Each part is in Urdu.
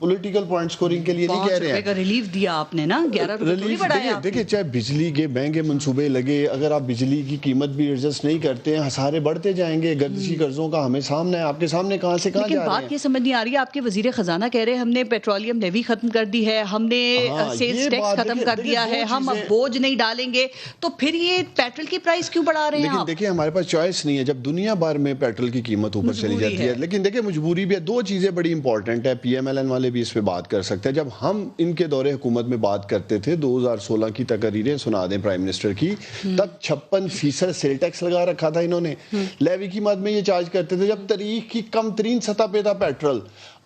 پولیٹیکل پوائنٹ سکورنگ کے لیے نہیں کہہ رہے ہیں. ریلیف دیا آپ نے نا, 11 روپے بڑھایا. دیکھیں چاہے بجلی کے مہنگے منصوبے لگے, اگر آپ بجلی کی قیمت بھی ایڈجسٹ نہیں کرتے ہیں, خسارے بڑھتے جائیں گے. گردشی قرضوں کا ہمیں سامنا ہے, آپ کے سامنے کہاں سے کہاں جا رہے ہیں. بات یہ سمجھ نہیں آ رہی ہے, آپ کے وزیر خزانہ کہہ رہے ہیں ہم نے پیٹرولیم لیوی ختم کر دی ہے, ہم نے سیلز ٹیکس ختم کر دیا ہے, ہم اب بوجھ نہیں ڈالیں گے, تو پھر یہ پیٹرول کی پرائس کیوں بڑھا رہے ہیں آپ؟ دیکھیں ہمارے پاس چوائس نہیں ہے, جب دنیا بھر میں پیٹرول کی قیمت اوپر چلی جاتی ہے. لیکن دیکھیں مجبوری بھی ہے. دو چیزیں بڑی امپورٹنٹ ہے, پی ایم ایل این والے بھی اس پہ بات کر سکتے ہیں. جب ہم ان کے دور حکومت میں بات کرتے تھے 2016 کی تقریریں سنا دیں پرائم منسٹر کی, تب 56% سیل ٹیکس لگا رکھا تھا انہوں نے. لیوی کی مد میں یہ چارج کرتے تھے جب تاریخ کی کم ترین سطح پہ تھا پیٹرول.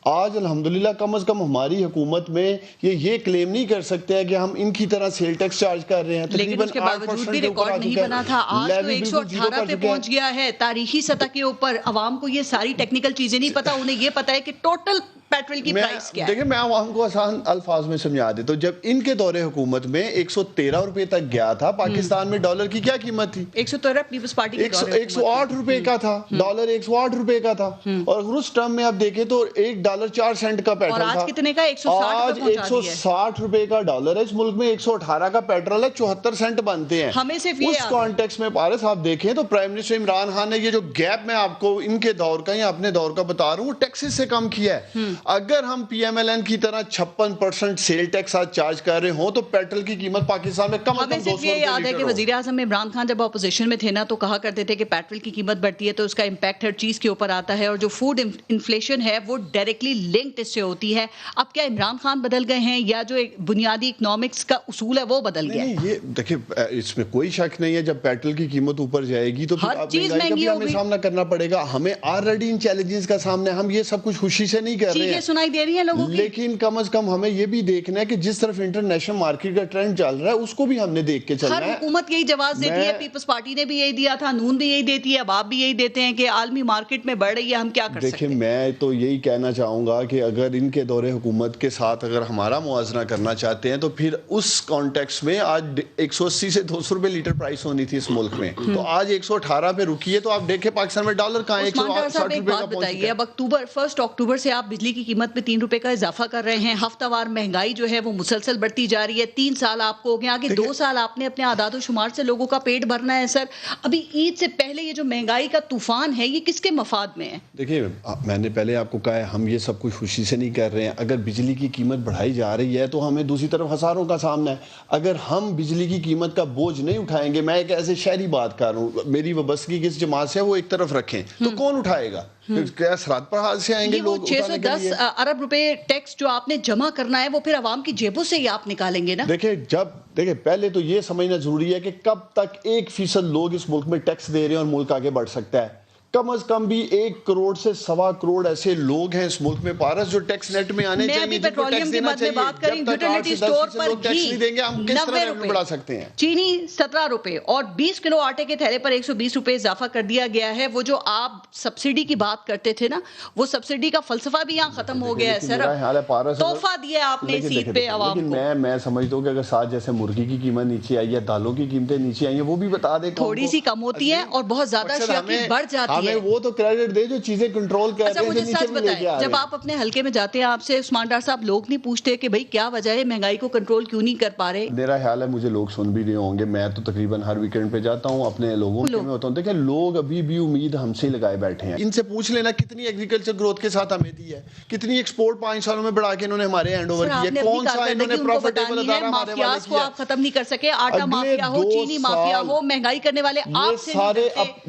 آج الحمدللہ کم از کم ہماری حکومت میں یہ کلیم نہیں کر سکتے ہیں کہ ہم ان کی طرح سیل ٹیکس چارج کر رہے ہیں. لیکن اس کے باوجود بھی ریکارڈ نہیں بنا تھا, آج تو 118 پہ پہنچ گیا ہے تاریخی سطح کے اوپر. عوام کو یہ ساری ٹیکنیکل چیزیں نہیں پتا, انہیں یہ پتا ہے کہ ٹوٹل پیٹرول کی پرائس کیا ہے. دیکھیں میں عوام کو آسان الفاظ میں سمجھا دیتا ہوں. جب ان کے دور حکومت میں 113 روپے تک گیا تھا, پاکستان میں ڈالر کی کیا قیمت تھی؟ 113 پیپلز پارٹی کے دور 108 روپے کا تھا ڈالر, 108 روپے کا تھا. اور اس ٹرم میں آپ دیکھیں تو $1.04 کا پیٹرول تھا. آج کتنے کا؟ آج 160 روپے کا ڈالر ہے. اس ملک میں 118 کا پیٹرول ہے, 74 سینٹ بنتے ہیں. ہمیں صرف یہ اس کانٹیکس میں پارس آپ دیکھیں تو پرائم منسٹر عمران خان نے یہ جو گیپ میں آپ کو ان کے دور کا یا اپنے دور کا بتا رہا ہوں, وہ ٹیکسز سے کم کیا ہے. اگر ہم پی ایم ایل این کی طرح 56% سیل ٹیکس آج چارج کر رہے ہوں تو پیٹرول کی قیمت پاکستان میں کم از کم 200 روپے. یہ یاد ہے کہ وزیر اعظم عمران خان جب اپوزیشن میں تھے نا تو کہا کرتے تھے کہ پیٹرول کی قیمت بڑھتی ہے تو اس کا امپیکٹ ہر چیز کے اوپر آتا ہے, اور جو فوڈ انفلیشن ہے وہ ڈائریکٹلی لنکڈ اس سے ہوتی ہے. اب کیا عمران خان بدل گئے ہیں یا جو ایک بنیادی اکنامکس کا اصول ہے وہ بدل گیا ہے؟ یہ دیکھیں اس میں کوئی شک نہیں ہے, جب پیٹرول کی قیمت اوپر جائے گی تو ہر چیز مہنگی ہوگی, ہمیں سامنا کرنا پڑے گا. ہمیں آلریڈی ان چیلنجز کا سامنا ہے, ہم یہ سب کچھ خوشی سے نہیں کر رہے ہیں, چیزیں سنائی دے رہی ہیں لوگوں کی. لیکن کم از کم ہمیں یہ بھی دیکھنا ہے کہ جس طرف انٹرنیشنل مارکیٹ کا ٹرینڈ چل رہا ہے اس کو بھی ہم نے دیکھ کے چلنا ہے. ہر حکومت یہی جواز دیتی ہے, پیپلز پارٹی نے بھی یہی دیا تھا, نون بھی یہی دیتی ہے, اب آپ بھی یہی دیتے ہیں کہ عالمی مارکیٹ میں بڑھ رہی ہے, ہم کیا کر سکتے ہیں. دیکھیں میں تو یہی کہنا چاہوں گا کہ اگر ان کے دور حکومت کے ساتھ اگر ہمارا موازنہ کرنا چاہتے ہیں تو پھر اس کانٹیکس میں آج 180 سے 200 روپے لیٹر پرائس ہونی تھی اس ملک میں, تو آج 118 پہ رکی ہے. تو آپ دیکھیں پاکستان میں ڈالر کہاں ہے, 160 روپے کا بتائیے. اب 1 اکتوبر سے آپ بجلی کی قیمت میں 3 روپے کا اضافہ کر رہے ہیں, ہفتہ وار مہنگائی جو ہے وہ مسلسل بڑھتی جا رہی ہے. 3 سال آپ کو ہو گئے, آگے 2 سال آپ نے اپنے اعداد و شمار سے لوگوں کا پیٹ بھرنا ہے. سر ابھی عید سے پہلے یہ جو مہنگائی کا طوفان ہے یہ کس کے مفاد میں ہے؟ دیکھیں میں نے پہلے آپ کو کہا ہے ہم یہ سب کچھ خوشی سے نہیں کر رہے ہیں. اگر بجلی کی قیمت بڑھائی جا رہی ہے تو ہمیں دوسری طرف خساروں کا سامنا ہے. اگر ہم بجلی کی قیمت کا بوجھ نہیں اٹھائیں گے, میں ایک ایسے شہری بات کر رہا ہوں, میری وابستگی کس جماعت سے وہ ایک طرف رکھیں, تو کون اٹھائے گا؟ کیا سرحد پر حال سے آئیں گے لوگ؟ 610 ارب روپے ٹیکس جو آپ نے جمع کرنا ہے وہ پھر عوام کی جیبوں سے ہی آپ نکالیں گے نا. دیکھیں پہلے تو یہ سمجھنا ضروری ہے کہ کب تک 1% لوگ اس ملک میں ٹیکس دے رہے ہیں اور ملک آگے بڑھ سکتا ہے. کم از کم بھی 1 کروڑ سے 1.25 کروڑ ایسے لوگ ہیں اس ملک میں پارس جو ٹیکس نیٹ میں آنے چاہیے. میں ابھی پیٹرولیم کی بات میں بات کر رہی ہوں, یوٹیلیٹی سٹور پر گھی 90 روپے, چینی 17 روپے اور 20 کلو آٹے کے تھیلے پر 120 روپے اضافہ کر دیا گیا ہے. وہ جو آپ سبسڈی کی بات کرتے تھے نا, وہ سبسڈی کا فلسفہ بھی یہاں ختم ہو گیا ہے. سر تحفہ دیا آپ نے اس عید پہ عوام کو. میں سمجھتا ہوں کہ اگر ساتھ جیسے مرغی کی قیمت نیچے آئی ہے, دالوں کی قیمتیں نیچے آئی ہیں, وہ بھی بتا دیں. تھوڑی سی کم ہوتی ہے اور بہت زیادہ شیاقت بڑھ جاتی ہے. وہ تو کریڈٹ دے جو چیزیں کنٹرول کر رہے ہیں. مجھے سچ بتائیں, جب آپ اپنے حلقے میں جاتے ہیں آپ سے عثمان ڈار صاحب لوگ نہیں پوچھتے کہ بھئی کیا وجہ ہے مہنگائی کو کنٹرول کیوں نہیں کر پا رہے؟ میرا خیال ہے مجھے لوگ سن بھی رہے ہوں گے, میں تو تقریباً ہر ویکنڈ پہ جاتا ہوں, اپنے لوگوں کے میں ہوتا ہوں. دیکھیں لوگ ابھی بھی امید ہم سے لگائے بیٹھے ہیں. ان سے پوچھ لینا کتنی ایگریکلچر گروتھ کے ساتھ ہمیں دی ہے, کتنی ایکسپورٹ 5 سالوں میں بڑھا کے انہوں نے ہمارے ہینڈ اوور کیا, کون سا انہوں نے پروفیٹیبل ادارہ ہمارے والے کیا. آپ ختم نہیں کر سکے, آٹا مافیا ہو, چینی مافیا ہو, مہنگائی کرنے والے آپ سے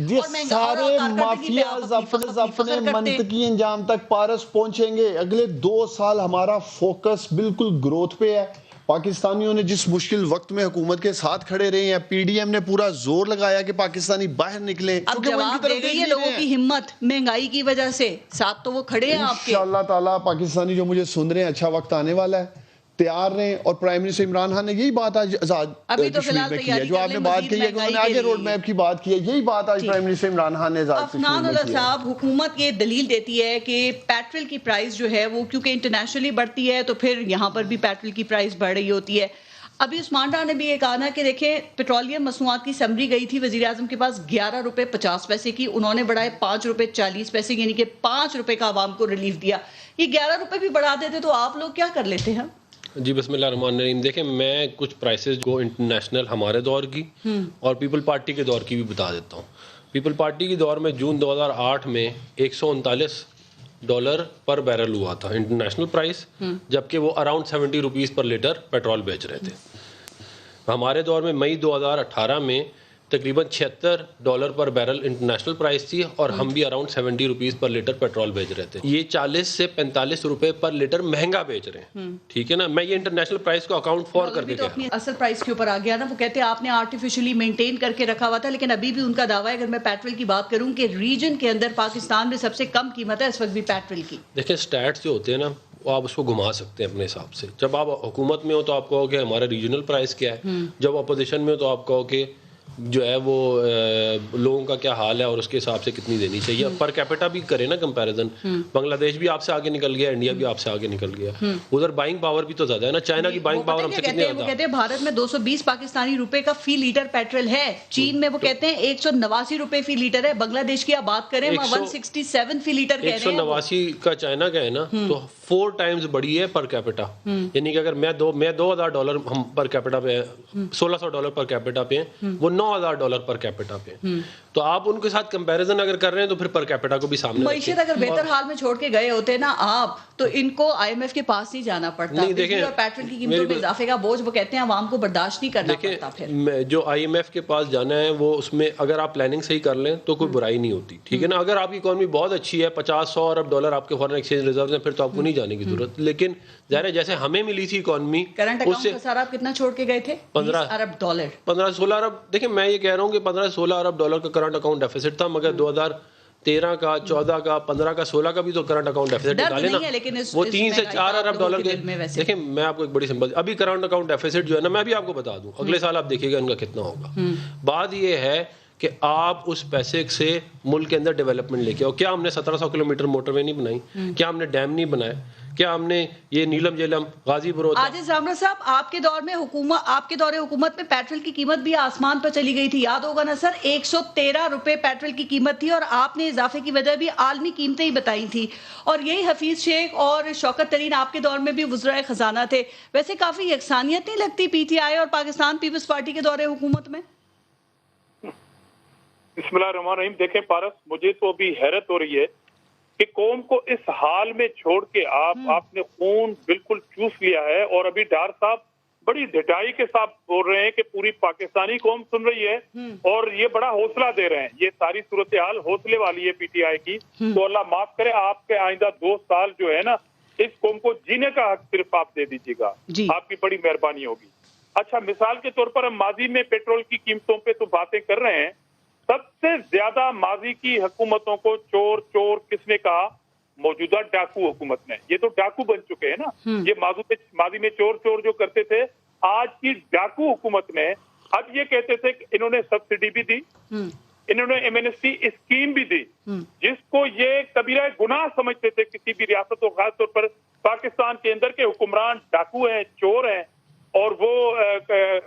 یہ سارے مافیاز اپنے منطقی انجام تک پارس پہنچیں گے. اگلے 2 سال ہمارا فوکس بالکل گروتھ پہ ہے. پاکستانیوں نے جس مشکل وقت میں حکومت کے ساتھ کھڑے رہے ہیں, پی ڈی ایم نے پورا زور لگایا کہ پاکستانی باہر نکلیں. اب جواب دے گئی ہے لوگوں کی ہمت مہنگائی کی وجہ سے, ساتھ تو وہ کھڑے ہیں آپ کے. انشاءاللہ تعالیٰ پاکستانی جو مجھے سن رہے ہیں, اچھا وقت آنے والا ہے, تیار رہیں. اور پرائم منسٹر عمران خان نے یہی بات آج آزاد کشمیر میں کی ہے, جو آپ نے بات کی ہے کہ انہوں نے آگے روڈ میپ کی بات کی ہے, یہی بات آج پرائم منسٹر عمران خان نے آزاد کشمیر میں کی ہے. صاحب حکومت یہ دلیل دیتی ہے کہ پیٹرول کی پرائس جو ہے وہ کیونکہ انٹرنیشنلی بڑھتی ہے تو پھر یہاں پر بھی پیٹرول کی پرائس بڑھ رہی ہوتی ہے. ابھی عثمان ڈار نے بھی یہ کہا نا کہ دیکھیں پیٹرولیم مصنوعات کی سمری گئی تھی وزیر اعظم کے پاس 11 روپے 50 پیسے کی، انہوں نے بڑھائے 5 روپے 40 پیسے، یعنی کہ 5 روپے کا عوام کو ریلیف دیا. یہ 11 روپے بھی بڑھا دیتے تو آپ لوگ کیا کر لیتے ہیں؟ جی بسم اللہ الرحمن الرحیم. دیکھیں میں کچھ پرائسز کو انٹرنیشنل ہمارے دور کی اور پیپل پارٹی کے دور کی بھی بتا دیتا ہوں. پیپل پارٹی کے دور میں جون 2008 میں $139 پر بیرل ہوا تھا انٹرنیشنل پرائس، جبکہ وہ around 70 rupees per litre petrol بیچ رہے تھے. ہمارے دور میں مئی 2018 میں تقریباً $76 پر بیرل انٹرنیشنل پرائس تھی اور ہم بھی around 70 rupees per litre petrol بیچ رہے تھے. یہ 40 سے 45 روپے پر لیٹر مہنگا بیچ رہے ہیں. ٹھیک ہے نا، میں یہ انٹرنیشنل پرائس کو اکاؤنٹ فور کر کے اپنی اصل پرائس کے اوپر آ گیا نا. وہ کہتے ہیں آپ نے آرٹیفیشلی مینٹین کر کے رکھا ہوا تھا، لیکن ابھی بھی ان کا دعویٰ ہے، اگر میں پیٹرول کی بات کروں، کہ ریجن کے اندر پاکستان میں سب سے کم قیمت ہے اس وقت بھی پیٹرول کی. دیکھیں اسٹیٹس جو ہوتے ہیں نا وہ آپ اس کو گھما سکتے ہیں اپنے حساب سے. جب آپ حکومت میں ہو تو آپ کہو کہ ہمارا ریجنل پرائس کیا ہے، جب اپوزیشن میں ہو تو آپ کہو کہ جو ہے وہ لوگوں کا کیا حال ہے اور اس کے حساب سے کتنی دینی چاہیے. پر کیپیٹا بھی کرے نا کمپیریزن. بنگلہ دیش بھی آپ سے آگے نکل گیا، انڈیا بھی آپ سے آگے نکل گیا. ادھر بائنگ پاور بھی تو زیادہ ہے نا. چائنا کی بائنگ پاور ہم سے کتنی زیادہ. وہ کہتے ہیں بھارت میں 220 پاکستانی روپے کا فی لیٹر پیٹرول ہے. چین میں وہ کہتے ہیں 189 روپے فی لیٹر ہے. بنگلہ دیش کی آپ بات کریں وہاں 167 فی لیٹر کہہ رہے ہیں. 189 کا چائنا کا ہے نا، تو 4 ٹائمز بڑی ہے پر کیپیٹا. یعنی کہ اگر میں $2,000 ہم پر کیپیٹا پہ $1,600 پر کیپیٹا پہ ہیں، وہ $9,000 پر کیپیٹا پہ. تو آپ ان کے ساتھ کمپیریزن اگر کر رہے ہیں تو پھر پر کیپیٹا کو بھی سامنے رکھیں. معیشت اگر بہتر حال میں چھوڑ کے گئے ہوتے نا آپ، تو ان کو IMF کے پاس نہیں جانا پڑتا. بجلی اور پیٹرول کی قیمتوں میں اضافے کا بوجھ وہ کہتے ہیں عوام کو برداشت نہیں کرنا پڑتا. پھر جو IMF کے پاس جانا ہے وہ اس میں اگر آپ پلاننگ صحیح کر لیں تو کوئی برائی نہیں ہوتی. ٹھیک ہے نا. اگر آپ کی اکانومی بہت اچھی ہے، $50-100 ارب آپ کے فارن ایکسچینج ریزروز ہیں، پھر تو آپ کو نہیں جانے کی ضرورت. لیکن ظاہر ہے جیسے ہمیں ملی تھی اکانومی، کرنٹ اکاؤنٹ کا سارا آپ کتنا چھوڑ کے گئے تھے؟ $15 ارب 15-16 ارب. دیکھیں میں یہ کہہ رہا ہوں کہ $15-16 ارب کا کرنٹ اکاؤنٹ ڈیفیسٹ تھا، مگر 2013 کا 14 کا 15 کا 16 کا بھی تو کرنٹ اکاؤنٹ ڈیفیسٹ ڈالے نا، وہ 3 سے 4 ارب ڈالر کے. دیکھیں میں آپ کو ایک بڑی سمپل ابھی کرنٹ اکاؤنٹ ڈیفیسٹ جو ہے نا، میں بھی آپ کو بتا دوں، اگلے سال آپ دیکھیے گا ان کا کتنا ہوگا. بات یہ ہے کہ آپ اس پیسے سے ملک کے اندر ڈیولپمنٹ لے کے آؤ. کیا ہم نے 1700 کلومیٹر موٹر وے نہیں بنائی؟ کیا ہم نے ڈیم نہیں بنائے؟ کیا ہم نے یہ نیلم جیلم غازی بروت؟ عاجز زامرہ صاحب، آپ کے دور میں حکومت میں پیٹرول کی قیمت بھی آسمان پر چلی گئی تھی، یاد ہوگا نا سر. 113 روپے پیٹرول کی قیمت تھی اور آپ نے اضافے کی وجہ بھی عالمی قیمتیں ہی بتائی تھی. اور یہی حفیظ شیخ اور شوکت ترین آپ کے دور میں بھی وزرائے خزانہ تھے. ویسے کافی یکسانیت نہیں لگتی PTI اور پاکستان پیپلز پارٹی کے دور حکومت میں؟ بسم اللہ الرحمن الرحیم. دیکھیں پارس، مجھے تو ابھی حیرت ہو رہی ہے کہ قوم کو اس حال میں چھوڑ کے آپ نے خون بالکل چوس لیا ہے. اور ابھی ڈار صاحب بڑی ڈٹائی کے ساتھ بول رہے ہیں کہ پوری پاکستانی قوم سن رہی ہے اور یہ بڑا حوصلہ دے رہے ہیں. یہ ساری صورتحال حوصلے والی ہے PTI کی. تو اللہ معاف کرے، آپ کے آئندہ 2 سال جو ہے نا، اس قوم کو جینے کا حق صرف آپ دے دیجیے گا. آپ کی بڑی مہربانی ہوگی. اچھا، مثال کے طور پر ہم ماضی میں پیٹرول کی قیمتوں پہ تو باتیں کر رہے ہیں. سب سے زیادہ ماضی کی حکومتوں کو چور کس نے کہا؟ موجودہ ڈاکو حکومت نے. یہ تو ڈاکو بن چکے ہیں نا. یہ ماضی میں چور جو کرتے تھے، آج کی ڈاکو حکومت نے اب یہ کہتے تھے کہ انہوں نے سبسڈی بھی دی، انہوں نے ایمنسٹی اسکیم بھی دی، جس کو یہ کبیرہ گناہ سمجھتے تھے کسی بھی ریاست، اور خاص طور پر پاکستان کے اندر کے حکمران ڈاکو ہیں، چور ہیں، اور وہ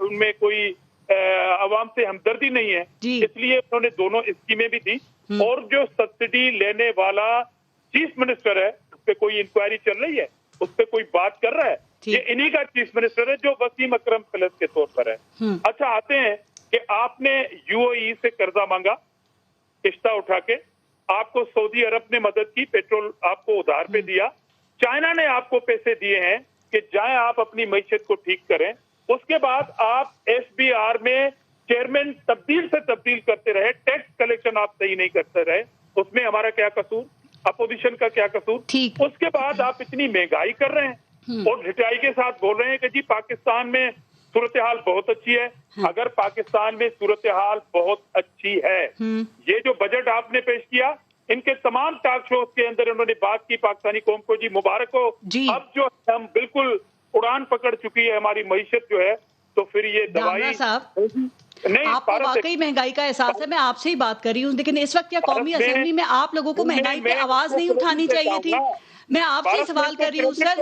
ان میں کوئی عوام سے ہمدردی نہیں ہے. اس لیے انہوں نے دونوں اسکیمیں بھی دی. اور جو سبسڈی لینے والا چیف منسٹر ہے، اس پہ کوئی انکوائری چل رہی ہے، اس پہ کوئی بات کر رہا ہے. یہ انہی کا چیف منسٹر ہے جو وسیم اکرم فلس کے طور پر ہے. اچھا، آتے ہیں کہ آپ نے UAE سے قرضہ مانگا قسطہ اٹھا کے، آپ کو سعودی عرب نے مدد کی، پیٹرول آپ کو ادھار پہ دیا، چائنا نے آپ کو پیسے دیے ہیں کہ جائیں آپ اپنی معیشت کو ٹھیک کریں. اس کے بعد آپ SBR میں چیئرمین تبدیل سے تبدیل کرتے رہے، ٹیکس کلیکشن آپ صحیح نہیں کرتے رہے. اس میں ہمارا کیا قصور؟ اپوزیشن کا کیا قصور؟ اس کے بعد آپ اتنی مہنگائی کر رہے ہیں اور ڈٹائی کے ساتھ بول رہے ہیں کہ جی پاکستان میں صورتحال بہت اچھی ہے. اگر پاکستان میں صورتحال بہت اچھی ہے، یہ جو بجٹ آپ نے پیش کیا، ان کے تمام ٹاک شوز کے اندر انہوں نے بات کی پاکستانی قوم کو جی مبارک ہو، اب جو ہم بالکل اڑان پکڑ چکی ہے ہماری معیشت جو ہے، تو پھر یہ دوائی آپ کو واقعی مہنگائی کا احساس ہے، میں آپ سے ہی بات کر رہی ہوں، لیکن اس وقت کیا قومی اسمبلی میں آپ لوگوں کو مہنگائی پہ آواز نہیں اٹھانی چاہیے تھی؟ میں آپ سے سوال کر رہی ہوں سر،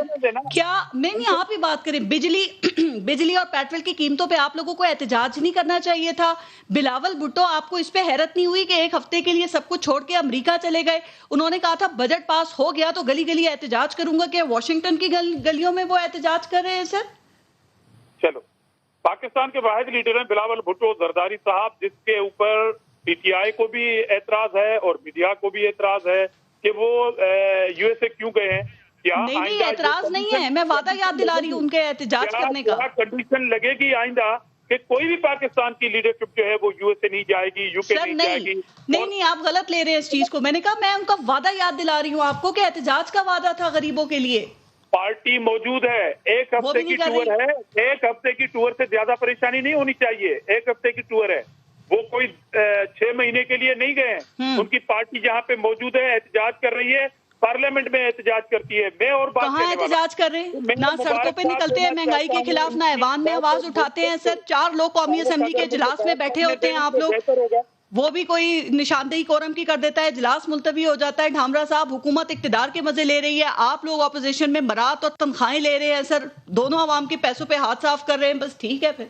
کیا نہیں آپ ہی بات کریں، بجلی اور پیٹرول کی قیمتوں پہ آپ لوگوں کو احتجاج نہیں کرنا چاہیے تھا؟ بلاول بھٹو، آپ کو اس پہ حیرت نہیں ہوئی کہ ایک ہفتے کے لیے سب کچھ چھوڑ کے امریکہ چلے گئے؟ انہوں نے کہا تھا بجٹ پاس ہو گیا تو گلی گلی احتجاج کروں گا، کہ واشنگٹن کی گلیوں میں وہ احتجاج کر رہے ہیں سر؟ چلو، پاکستان کے واحد لیڈر ہیں بلاول بھٹو زرداری صاحب، جس کے اوپر پی ٹی آئی کو بھی اعتراض ہے اور میڈیا کو بھی اعتراض ہے کہ وہ یو ایس اے کیوں گئے ہیں. نہیں اعتراض نہیں ہے، میں وعدہ یاد دلا رہی ہوں ان کے احتجاج کرنے کا. کنڈیشن لگے گی آئندہ کہ کوئی بھی پاکستان کی لیڈرشپ جو ہے وہ یو ایس اے نہیں جائے گی، یو کے نہیں جائے گی؟ نہیں آپ غلط لے رہے ہیں اس چیز کو. میں نے کہا میں ان کا وعدہ یاد دلا رہی ہوں آپ کو کہ احتجاج کا وعدہ تھا غریبوں کے لیے. پارٹی موجود ہے، ایک ہفتے کی ٹور ہے، ایک ہفتے کی ٹور سے زیادہ پریشانی نہیں ہونی چاہیے. ایک ہفتے کی ٹور ہے، وہ کوئی 6 مہینے کے لیے نہیں گئے ہیں. ان کی پارٹی جہاں پہ موجود ہے احتجاج کر رہی ہے، پارلیمنٹ میں احتجاج کرتی ہے. میں اور کہاں احتجاج کر رہے ہیں؟ نہ سڑکوں پہ نکلتے ہیں مہنگائی کے خلاف، نہ ایوان میں آواز اٹھاتے ہیں. سر 4 لوگ قومی اسمبلی کے اجلاس میں بیٹھے ہوتے ہیں آپ لوگ، وہ بھی کوئی نشاندہی کورم کی کر دیتا ہے، اجلاس ملتوی ہو جاتا ہے. ڈھامرا صاحب، حکومت اقتدار کے مزے لے رہی ہے، آپ لوگ اپوزیشن میں برات اور تنخواہیں لے رہے ہیں. سر دونوں عوام کے پیسوں پہ ہاتھ صاف کر رہے ہیں، بس ٹھیک ہے. پھر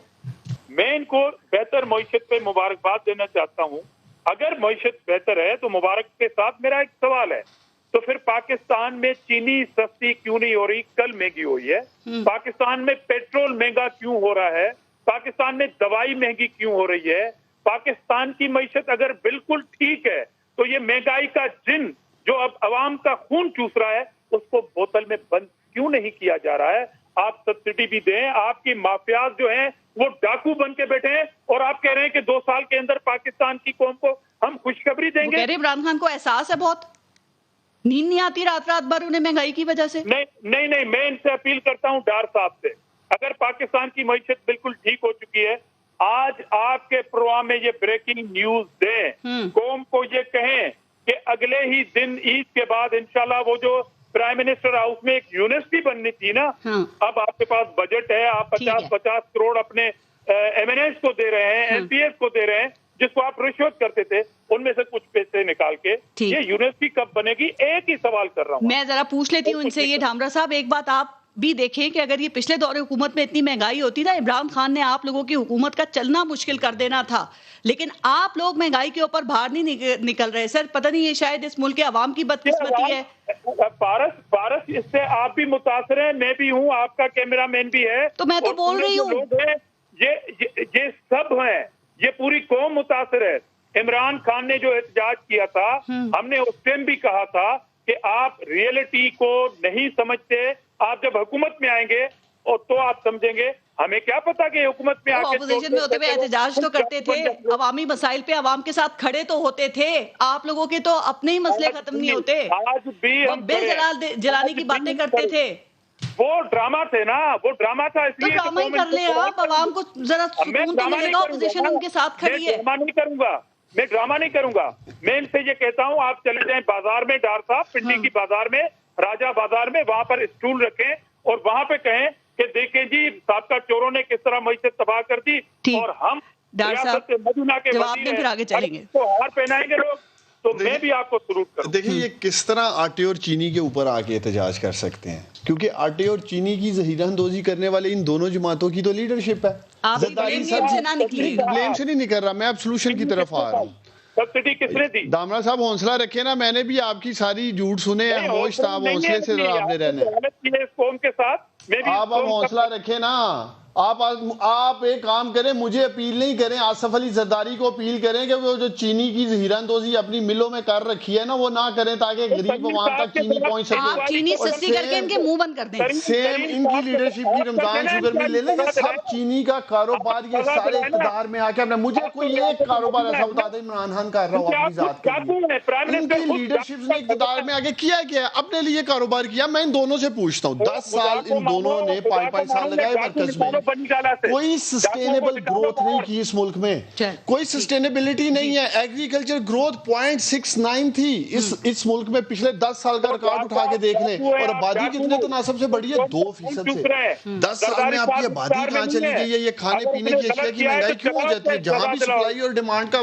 میں ان کو بہتر معیشت پہ مبارکباد دینا چاہتا ہوں. اگر معیشت بہتر ہے تو مبارک کے ساتھ میرا ایک سوال ہے، تو پھر پاکستان میں چینی سستی کیوں نہیں ہو رہی؟ کل مہنگی ہوئی ہے. پاکستان میں پیٹرول مہنگا کیوں ہو رہا ہے؟ پاکستان میں دوائی مہنگی کیوں ہو رہی ہے؟ پاکستان کی معیشت اگر بالکل ٹھیک ہے تو یہ مہنگائی کا جن جو اب عوام کا خون چوس رہا ہے اس کو بوتل میں بند کیوں نہیں کیا جا رہا ہے؟ آپ سبسڈی بھی دیں. آپ کی مافیاز جو ہیں وہ ڈاکو بن کے بیٹھے ہیں اور آپ کہہ رہے ہیں کہ 2 سال کے اندر پاکستان کی قوم کو ہم خوشخبری دیں گے. عمران خان کو احساس ہے، بہت نیند نہیں آتی رات بھر انہیں مہنگائی کی وجہ سے. نہیں میں ان سے اپیل کرتا ہوں ڈار صاحب سے، اگر پاکستان کی معیشت بالکل ٹھیک ہو چکی ہے، آج آپ کے پروگرام میں یہ بریکنگ نیوز دیں، قوم کو یہ کہیں کہ اگلے ہی دن عید کے بعد انشاءاللہ وہ جو پرائم منسٹر ہاؤس میں ایک یونیورسٹی بننی تھی نا، اب آپ کے پاس بجٹ ہے، آپ 50 کروڑ اپنے ایم این ایس کو دے رہے ہیں، ایم پی ایس کو دے رہے ہیں، جس کو آپ رشوت کرتے تھے، ان میں سے کچھ پیسے نکال کے یہ یونیورسٹی کب بنے گی؟ ایک ہی سوال کر رہا ہوں. میں ذرا پوچھ لیتی ہوں ان سے یہ. ڈھامرا صاحب، ایک بات آپ بھی دیکھیں کہ اگر یہ پچھلے دور حکومت میں اتنی مہنگائی ہوتی نا، عمران خان نے آپ لوگوں کی حکومت کا چلنا مشکل کر دینا تھا، لیکن آپ لوگ مہنگائی کے اوپر باہر نہیں نکل رہے. سر پتہ نہیں، یہ شاید اس ملک کے عوام کی بدقسمتی ہے. پارس اس سے آپ بھی متاثر ہیں، میں بھی ہوں، آپ کا کیمرہ مین بھی ہے، تو میں تو بول رہی ہوں یہ سب ہیں، یہ پوری قوم متاثر ہے. عمران خان نے جو احتجاج کیا تھا، ہم نے اس ٹائم بھی کہا تھا کہ آپ ریئلٹی کو نہیں سمجھتے. آپ جب حکومت میں آئیں گے اور تو آپ سمجھیں گے. ہمیں کیا پتا کہ حکومت میں اپوزیشن میں ہوتے ہوئے احتجاج تو کرتے تھے، عوامی مسائل پہ عوام کے ساتھ کھڑے تو ہوتے تھے. آپ لوگوں کے تو اپنے ہی مسئلے ختم نہیں ہوتے، آج بھی بل جلانے کی باتیں کرتے تھے. وہ ڈرامہ تھے نا، وہ ڈرامہ تھا. اس لیے ڈرامہ ہی کر لیں آپ، عوام کو ذرا سکون تو ملے گا. اپوزیشن ان کے ساتھ کھڑی ہے. میں ڈرامہ نہیں کروں گا. میں ان سے یہ کہتا ہوں آپ چلے جائیں بازار میں، ڈار صاحب، پنڈی کی بازار میں، راجہ بازار میں، وہاں پر اسٹول رکھیں اور وہاں پہ کہیں کہ دیکھیں جی سابقہ چوروں نے کس طرح معیشت تباہ کر دی، اور ہم ریاست مدینہ کے وزیر کو ہار پہنائیں گے لوگ. تو میں بھی آپ کو سلوٹ کروں. دیکھیں یہ کس طرح آٹے اور چینی کے اوپر آ کے احتجاج کر سکتے ہیں، کیونکہ آٹے اور چینی کی ذخیرہ اندوزی کرنے والے ان دونوں جماعتوں کی تو لیڈرشپ ہے. بلیم سے نہیں نکل رہا، میں اب سولوشن کی طرف آ رہا ہوں. سبسڈی کس نے دی؟ دامرا صاحب حوصلہ رکھے نا، میں نے بھی آپ کی ساری جھوٹ سنے ہیں. ہوش صاحب حوصلے سے آپ نے رہنا، آپ حوصلہ رکھے نا. آپ ایک کام کریں، مجھے اپیل نہیں کریں، آصف علی زرداری کو اپیل کریں کہ وہ جو چینی کی ذخیرہ اندوزی اپنی ملوں میں کر رکھی ہے نا، وہ نہ کریں تاکہ غریب عوام تک چینی پہنچ سکے. چینی سستی کر کے ان کے منہ بند کر دیں. سیم ان کی لیڈرشپ کی رمضان شوگر مل لے لیں. یہ سب چینی کا کاروبار یہ سارے اقتدار میں آ کے مجھے کوئی ایک کاروبار ایسا بتا دیں عمران خان کر رہا ہوں اپنی ذات کے لیے. ان کی لیڈرشپ نے اقتدار میں آگے کیا اپنے لیے کاروبار کیا. میں ان دونوں سے پوچھتا ہوں، 10 سال ان دونوں نے 5 سال لگائے مرکز میں، کوئی سسٹینیبل گروتھ نہیں کی اس ملک میں, کوئی سسٹینیبلٹی نہیں ہے. ایگریکلچر گروتھ 0.69 تھی اس ملک میں پچھلے 10 سال کا ریکارڈ اٹھا کے دیکھ لیں, اور آبادی کتنے تناسب سے بڑی ہے, 2% سے. 10 سال میں آپ کی آبادی کہاں چلی گئی ہے؟ یہ کھانے پینے کی اشیاء کی مہنگائی کیوں ہو جاتی ہے؟ جہاں بھی سپلائی اور ڈیمانڈ کا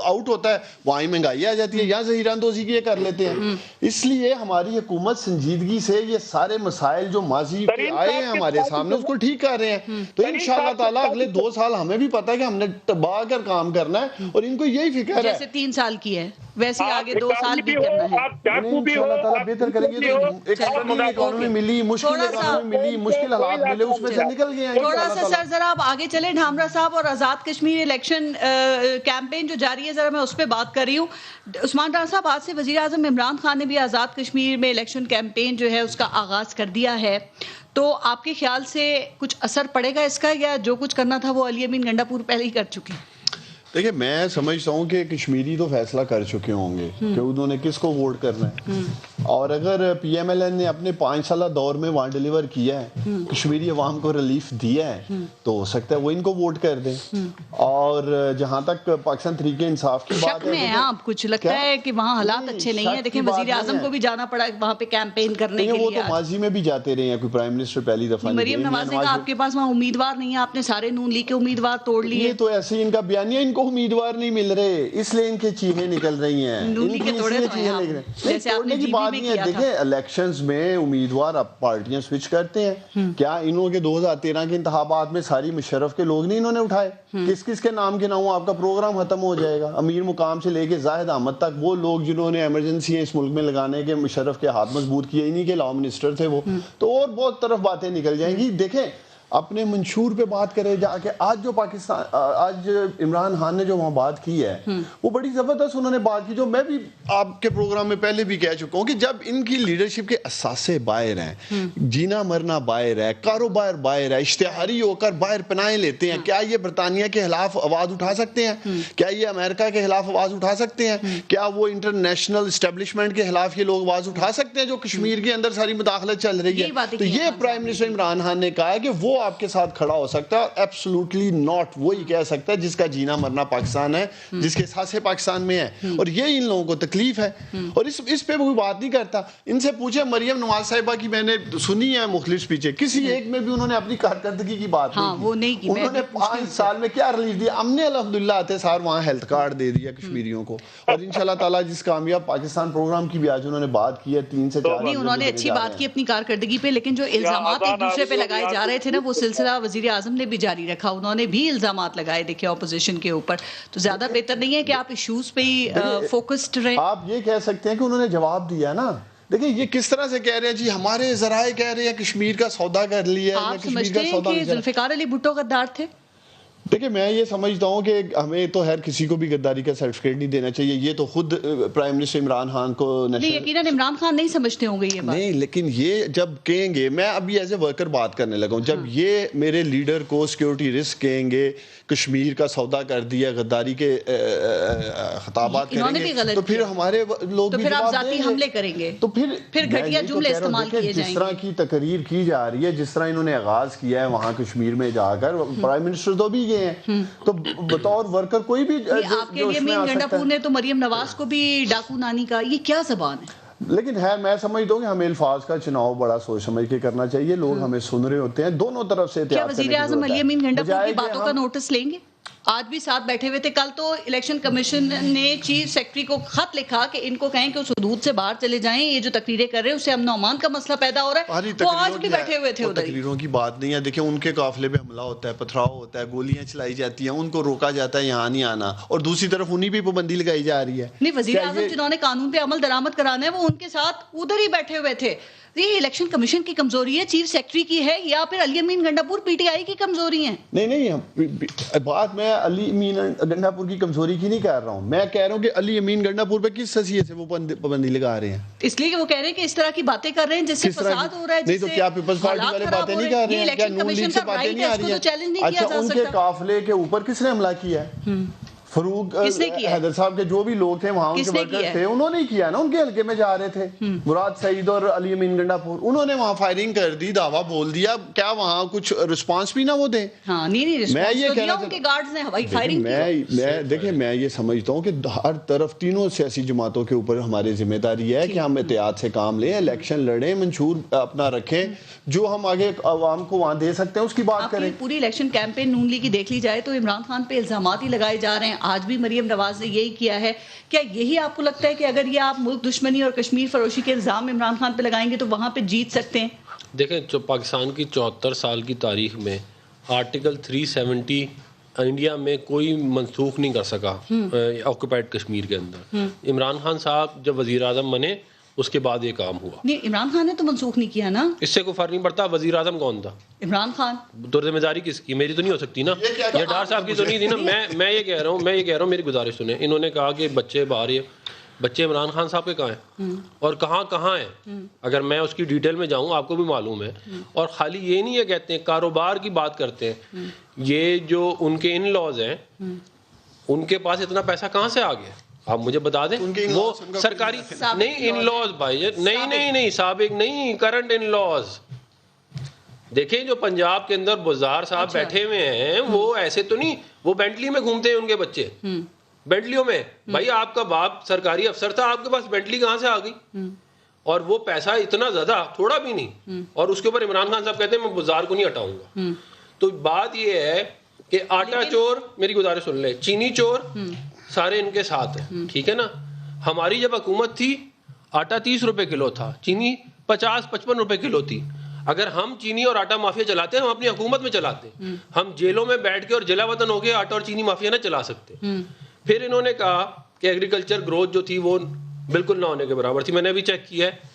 آؤٹ ہوتا ہے وہاں ہی مہنگائی آ جاتی ہے, یہاں ظہیر اندوزی کی کر لیتے ہیں. اس لیے ہماری حکومت سنجیدگی سے یہ سارے مسائل جو ماضی پہ آئے ہیں ہمارے سامنے اس کو ٹھیک کر رہے ہیں. تو انشاءاللہ تعالیٰ اگلے 2 سال ہمیں بھی پتا ہے کہ ہم نے تباہ کر کام کرنا ہے, اور ان کو یہی فکر ہے جیسے 3 سال کی ہے ویسے آگے 2 سال بھی کرنا ہے. انشاءاللہ تعالیٰ بہتر کریں گے. تو ایک اکانومی ملی, مشکل اکانومی ملی, مشکل حالات ملے, اس میں سے نکل گئے ہیں. تھوڑا سا سر ذرا آپ آگے چلیں. ڈھامرا صاحب اور آزاد کشمیر الیکشن کیمپین جو جاری ہے, ذرا میں اس پہ بات کر رہی ہوں. عثمان ڈار صاحب, آج سے وزیر اعظم عمران خان نے بھی آزاد کشمیر میں الیکشن کیمپین جو ہے اس کا آغاز کر دیا ہے, تو آپ کے خیال سے کچھ اثر پڑے گا اس کا, یا جو کچھ کرنا تھا وہ علی امین گنڈا پور پہلے ہی کر چکے ہیں؟ دیکھیں, میں سمجھتا ہوں کہ کشمیری تو فیصلہ کر چکے ہوں گے کہ انہوں نے کس کو ووٹ کرنا ہے, اور اگر پی ایم ایل این نے اپنے 5 سالہ دور میں وہاں ڈیلیور کیا ہے, کشمیری عوام کو ریلیف دیا ہے, تو ہو سکتا ہے وہ ان کو ووٹ کر دیں. اور جہاں تک پاکستان تحریک انصاف کی بات ہے, آپ کچھ لگتا ہے کہ وہاں حالات اچھے نہیں ہیں؟ دیکھیں وزیر اعظم کو بھی جانا پڑا وہاں پہ کیمپین کرنے کے لیے. وہ تو ماضی میں بھی جاتے رہے ہیں, کوئی پرائم منسٹر پہلی دفعہ. مریم نواز نے کہا آپ کے پاس وہاں امیدوار نہیں ہے, آپ نے سارے نون لیگ کے امیدوار توڑ لیے. یہ تو ایسے ان کا بیانیہ, ان کو امیدوار نہیں مل رہے اس لیے ان کے چیخیں نکل رہی ہیں. توڑنے کی بات نہیں ہے. دیکھیں الیکشنز میں امیدوار اب پارٹیاں سوئچ کرتے ہیں. کیا انہوں کے 2013 کے انتخابات میں ساری مشرف کے لوگ نہیں انہوں نے اٹھائے؟ کس کس کے نام کے نام آپ کا پروگرام ختم ہو جائے گا. امیر مقام سے لے کے زاہد احمد تک وہ لوگ جنہوں نے ایمرجنسی اس ملک میں لگانے کے مشرف کے ہاتھ مضبوط کیے, انہی کے لا منسٹر تھے وہ. تو اور بہت طرف باتیں نکل جائیں گی. دیکھیں اپنے منشور پہ بات کرے جا کے, آج جو پاکستان, آج عمران خان نے جو وہاں بات کی ہے وہ بڑی زبردست انہوں نے بات کی, جو میں بھی آپ کے پروگرام میں پہلے بھی کہہ چکا ہوں کہ جب ان کی لیڈرشپ کے اساسے باہر ہیں, جینا مرنا باہر ہے, کاروبار باہر ہے, اشتہاری ہو کر باہر پناہیں لیتے ہیں, کیا یہ برطانیہ کے خلاف آواز اٹھا سکتے ہیں؟ کیا یہ امریکہ کے خلاف آواز اٹھا سکتے ہیں؟ کیا وہ انٹرنیشنل اسٹیبلشمنٹ کے خلاف یہ لوگ آواز اٹھا سکتے ہیں جو کشمیر کے اندر ساری مداخلت چل رہی ہے؟ تو یہ پرائم منسٹر عمران خان نے کہا ہے کہ وہ آپ کے ساتھ کھڑا ہو سکتا ہے. Absolutely not. وہی کہہ سکتا ہے جس کا جینا مرنا پاکستان ہے, جس کے ساتھ پاکستان میں ہے, اور یہ ان لوگوں کو تکلیف ہے, اور اس پہ کوئی بات نہیں کرتا. ان سے پوچھے مریم نواز صاحبہ کی, میں نے سنی ہے مختلف سپیچیں, کسی ایک میں بھی انہوں نے اپنی کارکردگی کی بات نہیں کی. انہوں نے 5 سال میں کیا ریلیف دیا؟ ہم نے الحمدللہ آتے سار وہاں ہیلتھ کارڈ دے دیا کشمیریوں کو, اور انشاءاللہ تعالیٰ جس کامیاب پاکستان پروگرام کی بھی آج انہوں نے بات کی ہے 3 سے 4. انہوں نے اچھی بات کی اپنی کارکردگی پہ, لیکن جو الزامات ایک دوسرے پہ لگائے جا رہے تھے نا, وہ سلسلہ وزیر اعظم نے بھی جاری رکھا. انہوں نے بھی الزامات لگائے دیکھیں اپوزیشن کے اوپر. تو زیادہ بہتر نہیں ہے کہ آپ ایشوز پہ ہی فوکسڈ رہیں؟ آپ یہ کہہ سکتے ہیں کہ انہوں نے جواب دیا نا. دیکھیں یہ کس طرح سے کہہ رہے ہیں جی, ہمارے ذرائع کہہ رہے ہیں کشمیر کا سودا کر لیا. آپ سمجھتے ہیں کہ ذوالفقار علی بھٹو غدار تھے؟ دیکھیں میں یہ سمجھتا ہوں کہ ہمیں تو ہر کسی کو بھی غداری کا سرٹیفکیٹ نہیں دینا چاہیے. یہ تو خود پرائم منسٹر عمران خان کو یقیناً عمران خان نہیں سمجھتے ہوں گے یہ بات. نہیں, لیکن یہ جب کہیں گے, میں ابھی ایز اے ورکر بات کرنے لگا ہوں, جب یہ میرے لیڈر کو سیکیورٹی رسک کہیں گے, کشمیر کا سودا کر دیا, غداری کے خطابات کریں گے, تو پھر ہمارے لوگ بھی جواب ذاتی حملے کریں گے, تو پھر گھٹیا جملے استعمال کیے جائیں گے. جس طرح کی تقریر کی جا رہی ہے, جس طرح انہوں نے آغاز کیا ہے وہاں کشمیر میں جا کر, پرائم منسٹر تو بھی گئے ہیں, تو بطور ورکر کوئی بھی آپ کے لیے امین گنڈا پور نے تو مریم نواز کو بھی ڈاکو نانی کا, یہ کیا زبان ہے؟ لیکن ہے, میں سمجھتا ہوں کہ ہمیں الفاظ کا چناؤ بڑا سوچ سمجھ کے کرنا چاہیے. لوگ ہمیں سن رہے ہوتے ہیں, دونوں طرف سے. کیا وزیر اعظم علی امین گنڈا پور کی باتوں کا نوٹس لیں گے؟ آج بھی ساتھ بیٹھے ہوئے تھے. کل تو الیکشن کمیشن نے چیف سیکرٹری کو خط لکھا کہ ان کو کہیں کہ اس حدود سے باہر چلے جائیں, یہ جو تقریریں کر رہے ہیں اس سے امن و امان کا مسئلہ پیدا ہو رہا ہے. وہ آج بھی بیٹھے ہوئے تھے ادھر. تقریروں کی بات نہیں ہے. دیکھیں ان کے قافلے پہ حملہ ہوتا ہے, پتھراؤ ہوتا ہے, گولیاں چلائی جاتی ہیں, ان کو روکا جاتا ہے یہاں نہیں آنا, اور دوسری طرف انہیں بھی پابندی لگائی جا رہی ہے. نہیں, وزیر اعظم جنہوں نے قانون پہ عمل درآمد کرانا ہے وہ ان کے ساتھ ادھر ہی بیٹھے ہوئے تھے. یہ الیکشن کمیشن کی کمزوری ہے, چیف سیکرٹری کی ہے, یا پھر علی امین گنڈا پور پی ٹی آئی کی کمزوری ہے؟ نہیں, بات میں علی امین گنڈا پور کی کمزوری کی نہیں کر رہا ہوں. میں کہہ رہا ہوں کہ علی امین گنڈا پور پہ کس حیثیت سے وہ پابندی لگا رہے ہیں؟ اس لیے کہ وہ کہہ رہے ہیں کہ اس طرح کی باتیں کر رہے ہیں جس سے فساد ہو رہا ہے. نہیں تو کیا پیپلز پارٹی والے باتیں نہیں کر رہے ہیں؟ کیا نون لیگ سے باتیں نہیں آ رہی ہیں؟ اچھا, ان کے قافلے کے اوپر کس نے حملہ کیا ہے؟ فروق حیدر صاحب کے جو بھی لوگ تھے وہاں ان کے ورکر تھے, انہوں نے کیا نا, ان کے حلقے میں جا رہے تھے مراد سعید اور علی امین گنڈا پور, انہوں نے وہاں فائرنگ کر دی, دعویٰ بول دیا, کیا وہاں کچھ رسپانس بھی نہ وہ دیں؟ میں یہ کہنا دیکھیں میں یہ سمجھتا ہوں کہ ہر طرف تینوں سیاسی جماعتوں کے اوپر ہماری ذمہ داری ہے کہ ہم احتیاط سے کام لیں, الیکشن لڑیں, منشور اپنا رکھیں, جو ہم آگے عوام کو وہاں دے سکتے ہیں اس کی بات کریں. پوری الیکشن کیمپین نون لیگ کی دیکھ لی جائے تو عمران خان پہ الزامات ہی لگائے جا رہے ہیں. آج بھی مریم نواز نے یہی کیا ہے. کیا یہی آپ کو لگتا ہے کہ اگر یہ آپ ملک دشمنی اور کشمیر فروشی کے الزام عمران خان پہ لگائیں گے تو وہاں پہ جیت سکتے ہیں؟ دیکھیں جو پاکستان کی 74 سال کی تاریخ میں آرٹیکل 370 انڈیا میں کوئی منسوخ نہیں کر سکا آکوپائڈ کشمیر کے اندر. عمران خان صاحب جب وزیر اعظم بنے اس کے بعد یہ کام ہوا. نہیں, عمران خان نے تو منسوخ نہیں کیا نا. اس سے کوئی فرق نہیں پڑتا. وزیر اعظم کون تھا؟ عمران خان. تو ذمہ داری کس کی؟ میری تو نہیں ہو سکتی نا, یہ ڈار صاحب کی تو نہیں تھی نا. میں یہ کہہ رہا ہوں میری گزارش سنیں. انہوں نے کہا کہ بچے باہر, بچے عمران خان صاحب کے کہاں ہیں اور کہاں ہیں. اگر میں اس کی ڈیٹیل میں جاؤں آپ کو بھی معلوم ہے. اور خالی یہ نہیں ہے کہتے ہیں کاروبار کی بات کرتے ہیں, یہ جو ان کے ان لاز ہیں ان کے پاس اتنا پیسہ کہاں سے آ گیا آپ مجھے بتا دیں. وہ سرکاری نہیں ان لاز بھائی, نہیں سابق نہیں, کرنٹ ان لاز. دیکھیں جو پنجاب کے اندر بزار صاحب بیٹھے ہوئے ہیں وہ ایسے تو نہیں, وہ بینٹلی میں گھومتے ہیں ان کے بچے, بینٹلیوں میں. بھائی آپ کا باپ سرکاری افسر تھا, آپ کے پاس بینٹلی کہاں سے آ گئی؟ اور وہ پیسہ اتنا زیادہ تھوڑا بھی نہیں, اور اس کے اوپر عمران خان صاحب کہتے ہیں میں بزار کو نہیں ہٹاؤں گا. تو بات یہ ہے کہ آٹا چور, میری گزارش سن لے, چینی چور سارے ان کے ساتھ ہیں, ٹھیک ہے نا. ہماری جب حکومت تھی آٹا 30 روپے کلو تھا, چینی 50-55 روپے کلو تھی. اگر ہم چینی اور آٹا مافیا چلاتے ہیں ہم اپنی حکومت میں چلاتے ہیں, ہم جیلوں میں بیٹھ کے اور جلا وطن ہو کے آٹا اور چینی مافیا نہ چلا سکتے. پھر انہوں نے کہا کہ ایگریکلچر گروتھ جو تھی وہ بالکل نہ ہونے کے برابر تھی. میں نے ابھی چیک کیا ہے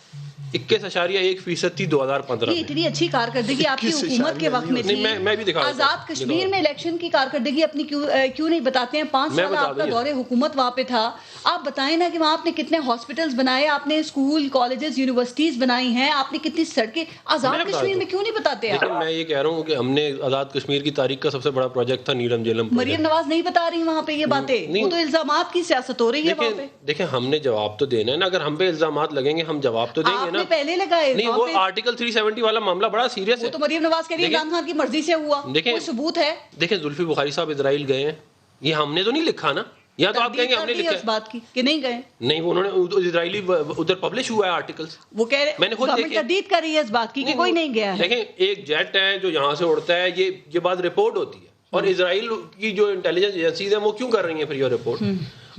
21.1% تھی 2015 میں. اتنی اچھی کارکردگی آپ کی حکومت کے وقت میں تھی. میں بھی دکھا آزاد کشمیر میں الیکشن کی کارکردگی اپنی کیوں نہیں بتاتے ہیں؟ 5 سال آپ کا دور حکومت وہاں پہ تھا. آپ بتائیں نا کہ وہاں آپ نے کتنے ہاسپٹلز بنائے, آپ نے اسکول کالجز یونیورسٹیز بنائی ہیں, آپ نے کتنی سڑکیں. آزاد کشمیر میں کیوں نہیں بتاتے آپ؟ میں یہ کہہ رہا ہوں کہ ہم نے آزاد کشمیر کی تاریخ کا سب سے بڑا پروجیکٹ تھا نیلم جیلم. مریم نواز نہیں بتا رہی وہاں پہ یہ باتیں, وہ تو الزامات کی سیاست ہو رہی ہے وہاں پہ. دیکھیں ہم نے جواب تو دینا ہے نا, اگر ہم پہ الزامات لگیں گے ہم جواب تو دیں گے نا. آپ نے پہلے لگائے. نہیں وہ آرٹیکل 370 والا معاملہ بڑا سیریس ہے. وہ تو مریم نواز کے لیے عمران خان کی مرضی سے ہوا, کوئی ثبوت ہے؟ دیکھیں زلفی بخاری صاحب اسرائیل گئے ہیں, یہ ہم نے تو نہیں لکھا نا, یا تو آپ کہیں گے ہم نے لکھا اس بات کی کہ نہیں گئے. نہیں انہوں نے اسرائیلی ادھر پبلش ہوا ہے آرٹیکلز, وہ کہہ رہے میں نے خود دیکھی, تردید کر رہی ہے اس بات کی کہ کوئی نہیں گیا ہے. دیکھیں ایک جیٹ ہے جو یہاں سے اڑتا ہے, یہ بات رپورٹ ہوتی ہے, اور اسرائیل کی جو انٹیلیجنس ایجنسیز ہیں وہ کیوں کر رہی ہیں پھر یہ رپورٹ؟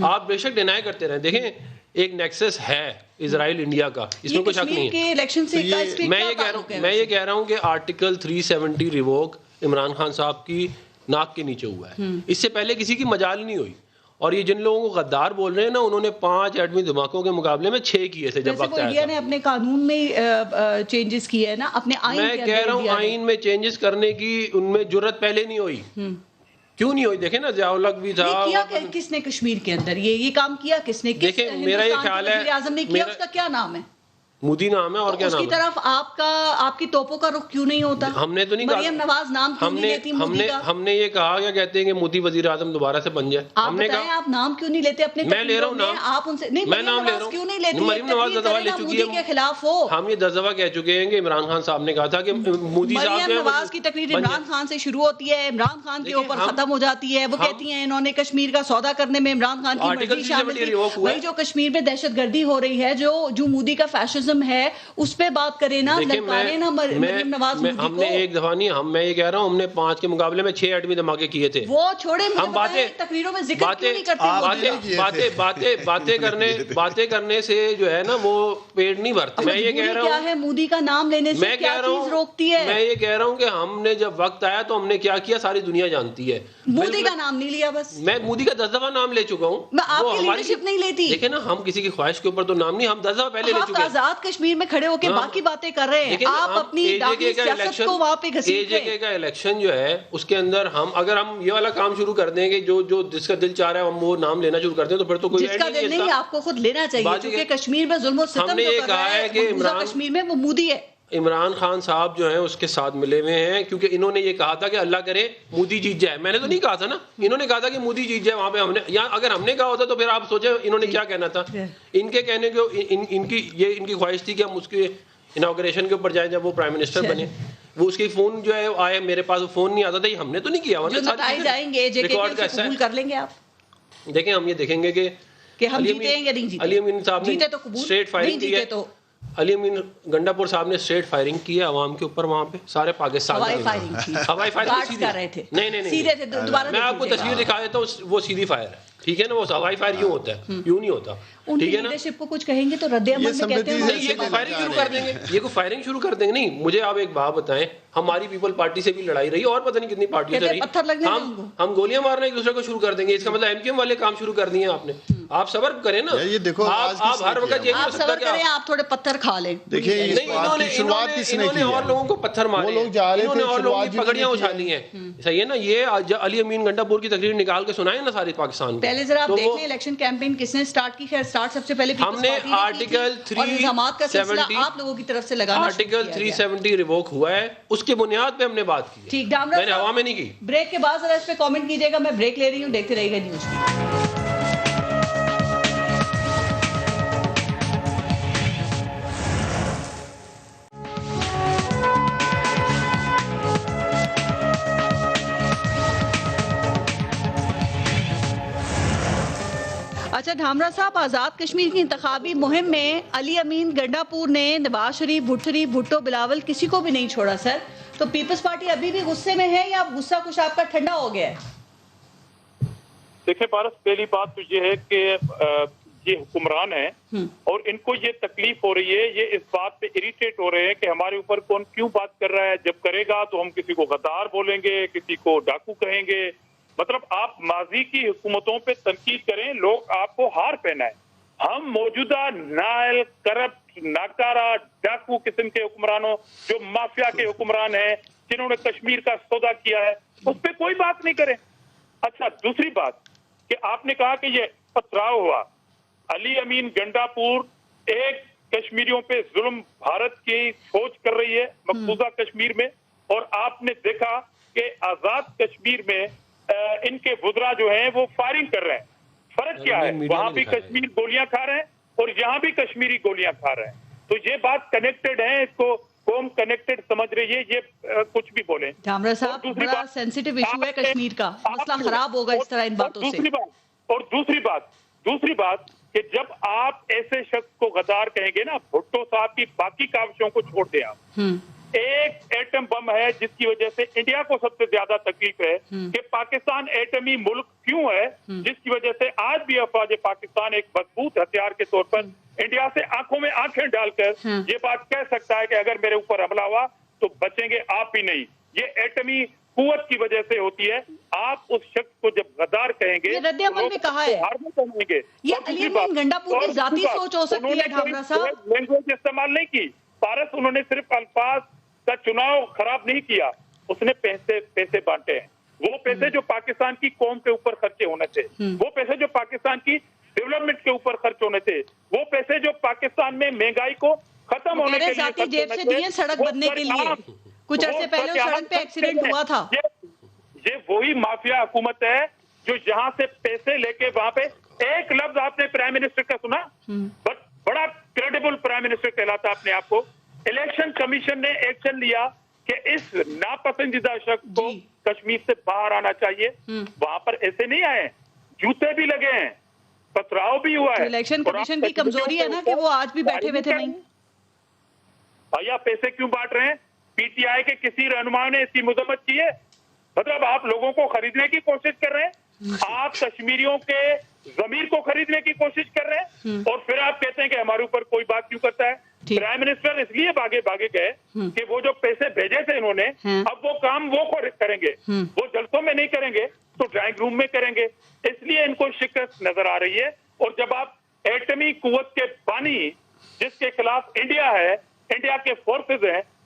آپ بے شک ڈینائی کرتے رہیں. دیکھیں ایک نیکسس ہے اسرائیل انڈیا کا, اس میں کوئی شک نہیں ہے. میں یہ کہہ رہا ہوں کہ آرٹیکل 370 ریووک عمران خان صاحب کی ناک کے نیچے ہوا ہے, اس سے پہلے کسی کی مجال نہیں ہوئی. اور یہ جن لوگوں کو غدار بول رہے ہیں نا, انہوں نے 5 ایٹمی دھماکوں کے مقابلے میں 6 کیے تھے جب وقت آیا. انڈیا نے اپنے قانون میں چینجز کیے ہیں نا, اپنے آئین میں کہہ رہا ہوں آئین میں چینجز کرنے کی ان میں جرت پہلے نہیں ہوئی. کیوں نہیں ہوئی؟ دیکھیں نا ضیاء الحق بھی تھا. کیا کس نے کشمیر کے اندر یہ کام کیا؟ کس نے؟ دیکھیں میرا یہ خیال ہے اعظم نے کیا, اس کا کیا نام ہے؟ مودی نام ہے. اور کیا نام ہے؟ اس کی طرف آپ کی توپوں کا رخ کیوں نہیں ہوتا؟ ہم نے تو نہیں کہا. مریم نواز نام کیوں نہیں لیتی مودی کا؟ ہم نے یہ کہا کیا کہتے ہیں کہ مودی وزیر اعظم دوبارہ سے بن جائے. ہم نے کہا آپ نام کیوں نہیں لیتے اپنے؟ میں لے رہا ہوں نام, آپ ان سے نہیں. میں نام لے رہا ہوں. کیوں نہیں لیتی؟ مریم نواز 10 دفعہ لے چکی ہے, کے خلاف ہو. ہم یہ 10 دفعہ کہہ چکے ہیں کہ عمران خان صاحب نے کہا تھا کہ مودی صاحب مریم نواز کی تقریر عمران خان سے شروع ہوتی ہے, عمران خان کے اوپر ختم ہو جاتی ہے. وہ کہتی ہیں انہوں نے کشمیر کا سودا کرنے میں عمران خان کی مرضی شامل تھی. وہی جو کشمیر میں دہشت گردی ہو رہی ہے, جو مودی کا فیشزم ہے, اس پہ بات کرے نا. ہم نے ایک دفعہ نہیں, میں یہ کہہ رہا ہوں ہم نے 5 کے مقابلے میں 6 ایٹمی دھماکے کیے تھے. وہ چھوڑے, ہم تقریروں میں ذکر کیوں نہیں کرتے؟ باتیں کرنے سے جو ہے نا وہ پیٹ نہیں بھرتا. میں یہ کہہ رہا ہوں کیا ہے مودی کا نام لینے سے کیا چیز روکتی ہے؟ میں یہ کہہ رہا ہوں کہ ہم نے جب وقت آیا تو ہم نے کیا کیا ساری دنیا جانتی ہے. مودی کا نام نہیں لیا, بس میں مودی کا 10 دفعہ نام لے چکا ہوں. آپ کی لیڈرشپ نہیں لیتی. دیکھیں نا ہم کسی کی خواہش کے اوپر تو نام نہیں, ہم 10 دفعہ پہلے لے چکے ہیں. آزاد کشمیر میں کھڑے ہو کے باقی باتیں کر رہے ہیں, آپ اپنی داخلی سیاست کو وہاں پہ گھسیٹ رہے ہیں. AJK کا الیکشن جو ہے اس کے اندر اگر ہم یہ والا کام شروع کر دیں کہ جو جس کا دل چاہ رہا ہے ہم وہ نام لینا شروع کر دیں تو پھر تو کوئی جس کا دل نہیں, آپ کو خود لینا چاہیے, کیونکہ کشمیر میں ظلم و ستم جو کر رہا ہے کشمیر میں وہ مودی ہے. عمران خان صاحب جو ہیں اس کے ساتھ ملے ہوئے ہیں کیونکہ انہوں نے یہ کہا تھا کہ اللہ کرے مودی جیت جائے. میں نے تو نہیں کہا تھا نا, انہوں نے کہا تھا کہ مودی جیت جائے. وہاں پہ ہم نے, یا اگر ہم نے کہا ہوتا تو پھر آپ سوچیں انہوں نے کیا کہنا تھا. ان کے کہنے کو ان کی خواہش تھی کہ ہم اس کے انوگریشن کے اوپر جائیں جب وہ پرائم منسٹر بنے. وہ اس کی فون جو ہے آئے میرے پاس, وہ فون نہیں آتا تھا, ہم نے تو نہیں کیا. ریکارڈ کا حصہ کر لیں گے آپ. دیکھیں ہم یہ دیکھیں گے کہ ہم جیتے ہیں یا نہیں جیتے. علی امین صاحب نے اسٹریٹ فائرنگ کی ہے. علی امین گنڈا پور صاحب نے اسٹریٹ فائرنگ کی ہے عوام کے اوپر. وہاں پہ سارے پاکستان ہوائی فائرنگ کر رہے تھے. نہیں, میں آپ کو تصویر دکھا دیتا ہوں, وہ سیدھی فائر ہے. ٹھیک ہے نا, وہ ہوائی فائر یوں ہوتا ہے, یوں نہیں ہوتا. ٹھیک ہے نا, لیڈرشپ کو کچھ کہیں گے تو رد عمل میں کہتے ہیں یہ کو فائرنگ شروع کر دیں گے, یہ کو فائرنگ شروع کر دیں گے. نہیں, مجھے آپ ایک بات بتائیں, ہماری پیپل پارٹی سے بھی لڑائی رہی اور پتہ نہیں کتنی پارٹیوں سے رہی, ہم گولیاں مارنا ایک دوسرے کو شروع کر دیں گے. اس کا مطلب ایم کیو ایم والے کام شروع کر دیے آپ نے. آپ صبر کریں نا, یہ دیکھو آپ ہر وقت یہ آپ صبر کریں, آپ تھوڑے پتھر کھا لیں. دیکھیں انہوں نے اور لوگوں کو پتھر مارے, انہوں نے اور لوگوں کی پگڑیاں اچھالی ہیں. صحیح ہے نا, یہ علی امین گنڈا پور کی تقریر نکال کے سنائیں نا ساری پاکستان. پہلے ذرا آپ دیکھ لیں الیکشن کیمپین کس نے سٹارٹ کی. خیر سٹارٹ سب سے پہلے ہم نے آرٹیکل 370 آپ لوگوں کی طرف سے لگانا. آرٹیکل 370 ریووک ہوا ہے, اس کی بنیاد پہ ہم نے بات کی. ٹھیک, میں نے ہوا میں نہیں کی. بریک کے بعد ذرا اس پہ کامنٹ کیجیے گا. میں بریک لے رہی ہوں, دیکھتے رہیے گا نیوز. اچھا دھامرا صاحب, آزاد کشمیر کی انتخابی مہم میں علی امین گنڈا پور نے نواز شریف, بھٹو, بلاول کسی کو بھی نہیں چھوڑا سر. تو پیپلز پارٹی ابھی بھی غصے میں ہے یا غصہ کچھ آپ کا ٹھنڈا ہو گیا ہے؟ دیکھیں پارس, پہلی بات تو یہ ہے کہ یہ حکمران ہیں اور ان کو یہ تکلیف ہو رہی ہے, یہ اس بات پہ اریٹیٹ ہو رہے ہیں کہ ہمارے اوپر کون کیوں بات کر رہا ہے. جب کرے گا تو ہم کسی کو غدار بولیں گے, کسی کو ڈاکو کہیں گے. مطلب آپ ماضی کی حکومتوں پہ تنقید کریں, لوگ آپ کو ہار پہنائیں. ہم موجودہ نائل, کرپٹ, ناکارہ, ڈاکو قسم کے حکمرانوں, جو مافیا کے حکمران ہیں, جنہوں نے کشمیر کا سودا کیا ہے, اس پہ کوئی بات نہیں کریں. اچھا دوسری بات کہ آپ نے کہا کہ یہ پتھراؤ ہوا. علی امین گنڈا پور ایک کشمیریوں پہ ظلم بھارت کی فوج کر رہی ہے مقبوضہ کشمیر میں, اور آپ نے دیکھا کہ آزاد کشمیر میں ان کے وزراء جو ہیں وہ فائرنگ کر رہے ہیں. فرق کیا ہے, وہاں بھی کشمیر گولیاں کھا رہے ہیں اور یہاں بھی کشمیری گولیاں کھا رہے ہیں. تو یہ بات کنیکٹڈ ہے, اس کو قوم کنیکٹڈ سمجھ رہی ہے. یہ کچھ بھی بولیں. دھامرا صاحب, بڑا سینسیٹیو ایشو ہے کشمیر کا, مسئلہ خراب ہوگا اس طرح ان باتوں سے. اور دوسری بات کہ جب آپ ایسے شخص کو غدار کہیں گے نا, بھٹو صاحب کی باقی کاوشوں کو چھوڑ دیں آپ. ایک ایٹم بم ہے جس کی وجہ سے انڈیا کو سب سے زیادہ تکلیف ہے کہ پاکستان ایٹمی ملک کیوں ہے, جس کی وجہ سے آج بھی افواج پاکستان ایک مضبوط ہتھیار کے طور پر انڈیا سے آنکھوں میں آنکھیں ڈال کر یہ بات کہہ سکتا ہے کہ اگر میرے اوپر حملہ ہوا تو بچیں گے آپ ہی نہیں. یہ ایٹمی قوت کی وجہ سے ہوتی ہے. آپ اس شخص کو جب غدار کہیں گے, رد عمل میں کہا ہے یہ علی امین گنڈا پور کی ذاتی سوچ ہو سکتی ہے. دھامرا صاحب, لینگویج استعمال نہیں کی پارس, انہوں نے صرف الفاظ کا چناؤ خراب نہیں کیا, اس نے پیسے بانٹے ہیں. وہ پیسے جو پاکستان کی قوم کے اوپر خرچے ہونے تھے, وہ پیسے جو پاکستان کی ڈیولپمنٹ کے اوپر خرچ ہونے تھے, وہ پیسے جو پاکستان میں مہنگائی کو ختم ہونے کے لیے جیب سے دیے سڑک بننے کے لیے. کچھ عرصے پہلے سڑک پہ ایکسیڈنٹ ہوا تھا. یہ وہی مافیا حکومت ہے جو یہاں سے پیسے لے کے وہاں پہ, ایک لفظ آپ نے پرائم منسٹر کا سنا, بڑا کریڈیبل پرائم منسٹر کہلاتا اپنے آپ کو. الیکشن کمیشن نے ایکشن لیا کہ اس ناپسندیدہ شخص کو کشمیر سے باہر آنا چاہیے. وہاں پر ایسے نہیں آئے, جوتے بھی لگے ہیں, پتھراؤ بھی ہوا ہے. الیکشن کمیشن کی کمزوری ہے نا کہ وہ آج بھی بیٹھے ہوئے تھے. نہیں بھیا پیسے کیوں بانٹ رہے ہیں؟ پی ٹی آئی کے کسی رہنما نے اس کی مذمت کی ہے؟ مطلب آپ لوگوں کو خریدنے کی کوشش کر رہے ہیں, آپ کشمیریوں کے ضمیر کو خریدنے کی کوشش کر رہے ہیں, اور پھر آپ کہتے ہیں کہ ہمارے اوپر کوئی بات کیوں کرتا ہے. پرائم منسٹر اس لیے بھاگے گئے کہ وہ جو پیسے بھیجے تھے انہوں نے, اب وہ کام وہ کریں گے, وہ جلسوں میں نہیں کریں گے تو ڈرائنگ روم میں کریں گے. اس لیے ان کو شکست نظر آ رہی ہے. اور جب آپ ایٹمی قوت کے بانی, جس کے خلاف انڈیا ہے, انڈیا کے فورسز ہیں,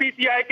PTI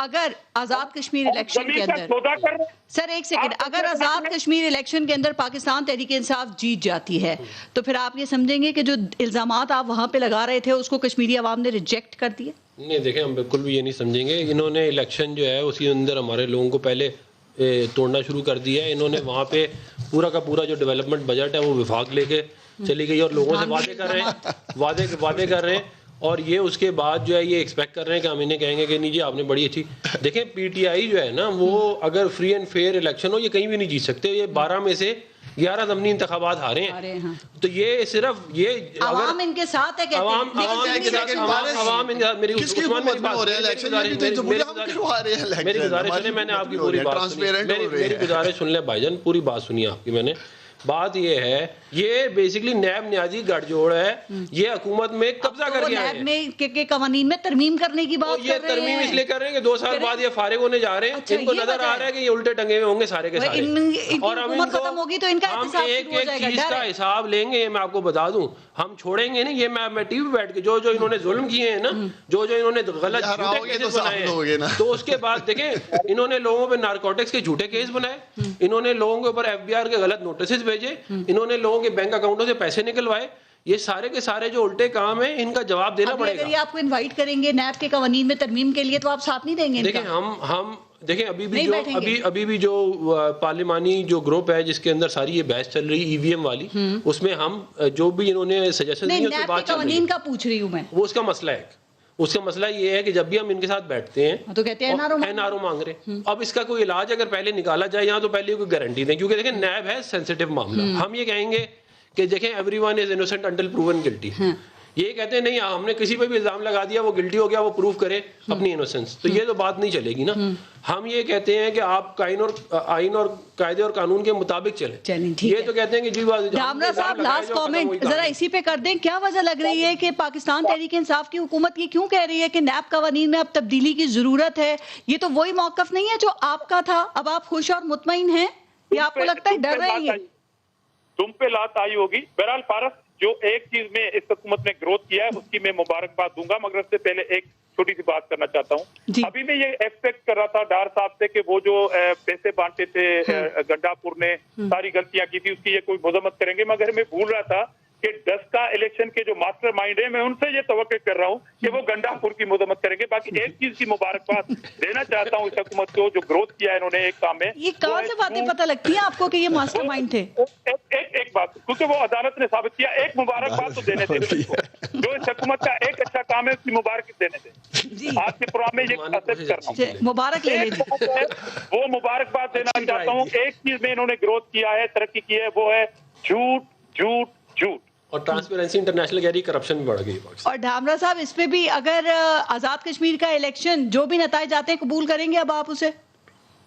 اگر آزاد کشمیر الیکشن کے اندر سر ایک سیکنڈ، اگر آزاد کشمیر الیکشن کے اندر پاکستان تحریک انصاف جیت جاتی ہے تو پھر آپ یہ سمجھیں گے کہ جو الزامات آپ وہاں پہ لگا رہے تھے اس کو کشمیری عوام نے ریجیکٹ کر دیے؟ نہیں دیکھیں، ہم بالکل بھی یہ نہیں سمجھیں گے. انہوں نے الیکشن جو ہے اسی اندر ہمارے لوگوں کو پہلے توڑنا شروع کر دیا ہے. انہوں نے وہاں پہ پورا کا پورا جو ڈیولپمنٹ بجٹ ہے وہ وفاق لے کے چلی گئی اور لوگوں سے وعدے کر رہے ہیں وعدے کر رہے ہیں اور یہ اس کے بعد جو ہے یہ ایکسپیکٹ کر رہے ہیں کہ ہم انہیں کہیں گے کہ نہیں جی آپ نے بڑی اچھی. دیکھیں پی ٹی آئی جو ہے نا وہ اگر فری اینڈ فیئر الیکشن ہو یہ کہیں بھی نہیں جیت سکتے. یہ 12 میں سے 11 ضمنی انتخابات ہارے ہیں. تو یہ صرف یہ عوام ان کے ساتھ ہے، میری گزارش ہے، میں نے آپ کی پوری بات سنی، میری گزارش سن لیں بھائی جان، پوری بات سنی آپ کی میں نے. بات یہ ہے یہ بیسیکلی نیب نیازی گٹھ جوڑ ہے، یہ حکومت میں قبضہ کر کے آئے ہیں. کے قوانین میں ترمیم کرنے کی بات یہ ترمیم اس لیے کر رہے ہیں کہ 2 سال بعد یہ فارغ ہونے جا رہے ہیں. ان کو نظر آ رہا ہے کہ یہ الٹے ٹنگے ہوئے ہوں گے سارے کے سارے، اور ہم ایک ایک چیز کا حساب لیں گے. یہ میں آپ کو بتا دوں، ہم چھوڑیں گے نہیں. یہ میں ٹی وی بیٹھ کے جو انہوں نے ظلم کیے ہیں نا، جو انہوں نے غلط جھوٹے کیسز بنائے ہیں، تو اس کے بعد دیکھیں انہوں نے لوگوں پہ نارکوٹکس کے جھوٹے کیس بنائے، انہوں نے لوگوں کے اوپر FBR کے غلط نوٹسز بھیجے، انہوں نے لوگوں کے بینک اکاؤنٹوں سے پیسے نکلوائے. یہ سارے کے سارے جو الٹے کام ہیں ان کا جواب دینا پڑے گا. اگر یہ آپ کو انوائٹ کریں گے نیب کے قوانین میں ترمیم کے لیے تو آپ ساتھ نہیں دیں گے؟ دیکھیں ہم دیکھیں ابھی بھی جو پارلیمانی جو گروپ ہے جس کے اندر ساری یہ بحث چل رہی EVM والی، اس میں ہم جو بھی انہوں نے سجیشن دی اس کے بعد قوانین کا پوچھ رہی ہوں میں، وہ اس کا مسئلہ ہے. اس کا مسئلہ یہ ہے کہ جب بھی ہم ان کے ساتھ بیٹھتے ہیں تو کہتے ہیں NRO مانگ رہے ہیں. اب اس کا کوئی علاج اگر پہلے نکالا جائے یہاں تو پہلے کوئی گارنٹی دیں، کیونکہ دیکھیں نیب ہے سینسیٹیو معاملہ. ہم یہ کہیں گے کہ دیکھیں everyone is innocent until proven guilty. یہ کہتے ہیں نہیں ہم نے کسی پہ بھی الزام لگا دیا وہ گلٹی ہو گیا، وہ پروف کرے اپنی انوسنس. تو یہ تو بات نہیں چلے گی نا. ہم یہ کہتے ہیں کہ آپ آئین اور قاعدے اور قانون کے مطابق چلیں. یہ تو کہتے ہیں کہ جی ڈھامرا صاحب لاسٹ کامنٹ ذرا اسی پہ کر دیں. کیا وجہ لگ رہی ہے کہ پاکستان تحریک انصاف کی حکومت یہ کیوں کہہ رہی ہے کہ نیب قوانین میں اب تبدیلی کی ضرورت ہے؟ یہ تو وہی موقف نہیں ہے جو آپ کا تھا. اب آپ خوش اور مطمئن ہیں یا آپ کو لگتا ہے ڈر رہے ہیں؟ تم پہ لات آئی ہوگی. بہرحال پارس جو ایک چیز میں اس حکومت نے گروتھ کیا ہے اس کی میں مبارکباد دوں گا، مگر اس سے پہلے ایک چھوٹی سی بات کرنا چاہتا ہوں. ابھی میں یہ ایکسپیکٹ کر رہا تھا ڈار صاحب سے کہ وہ جو پیسے بانٹے تھے گنڈا پور نے ساری غلطیاں کی تھی اس کی یہ کوئی مذمت کریں گے، مگر میں بھول رہا تھا کہ ڈسکا الیکشن کے جو ماسٹر مائنڈ ہے میں ان سے یہ توقع کر رہا ہوں کہ وہ گنڈا پور کی مذمت کریں گے. باقی ایک چیز کی مبارکباد دینا چاہتا ہوں اس حکومت کو جو گروتھ کیا ہے انہوں نے ایک کام میں. یہ کہاں سے باتیں پتہ لگتی ہیں آپ کو کہ یہ ماسٹر مائنڈ تھے؟ ایک بات، کیونکہ وہ عدالت نے ثابت کیا. ایک مبارکباد تو دینے تھے جو اس حکومت کا ایک اچھا کام ہے اس کی مبارک دینے تھے. آج کے پروگرام میں یہ ایکسپٹ کرنا مبارک لے لیں، وہ مبارکباد دینا چاہتا ہوں. ایک چیز میں انہوں نے گروتھ کیا ہے، ترقی کی ہے، وہ ہے جھوٹ جھوٹ جھوٹ. اور ٹرانسپیرنسی انٹرنیشنل کہہ رہی کرپشن بھی بڑھ گئی. اور ڈھامرا صاحب اس پہ بھی اگر آزاد کشمیر کا الیکشن جو بھی نتائج آتے ہیں قبول کریں گے اب آپ اسے؟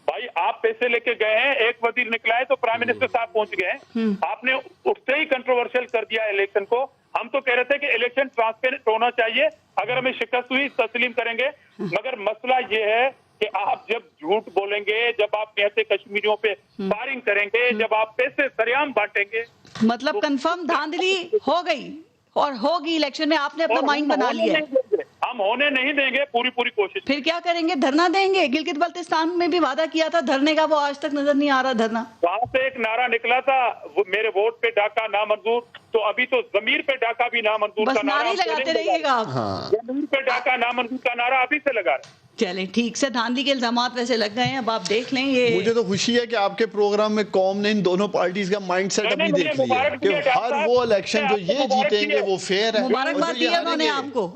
بھائی آپ پیسے لے کے گئے ہیں، ایک وزیر نکلا ہے تو پرائم منسٹر صاحب پہنچ گئے ہیں. آپ نے اٹھتے ہی کنٹروورشل کر دیا الیکشن کو. ہم تو کہہ رہے تھے کہ الیکشن ٹرانسپیرنٹ ہونا چاہیے، اگر ہمیں شکست ہوئی تسلیم کریں گے. مگر مسئلہ یہ ہے کہ آپ جب جھوٹ بولیں گے، جب آپ نہتے کشمیریوں پہ فائرنگ کریں گے، جب آپ پیسے سریعام بانٹیں گے، مطلب کنفرم دھاندلی ہو گئی اور ہوگی الیکشن میں. آپ نے اپنا مائنڈ بنا لیا ہے. ہم ہونے نہیں دیں گے، پوری کوشش. پھر کیا کریں گے؟ دھرنا دیں گے؟ گلگت بلتستان میں بھی وعدہ کیا تھا دھرنے کا، وہ آج تک نظر نہیں آ رہا دھرنا. وہاں سے ایک نعرہ نکلا تھا میرے ووٹ پہ ڈاکہ نامنظور، تو ابھی تو ضمیر پہ ڈاکہ بھی نامنظور کا نعرہ. بس نعرے لگاتے رہیے گا آپ. ضمیر پہ ڈاکہ نامنظور کا نعرہ ابھی سے لگا رہے. چلیں ٹھیک سے. دھاندلی کے الزامات ویسے لگ گئے ہیں، اب آپ دیکھ لیں. یہ مجھے تو خوشی ہے کہ آپ کے پروگرام میں قوم نے ان دونوں پارٹیز کا مائنڈ سیٹ ابھی دیکھ لیا کہ ہر وہ الیکشن جو یہ جیتیں گے وہ فیئر ہے. مبارکباد دی انہوں نے آپ کو.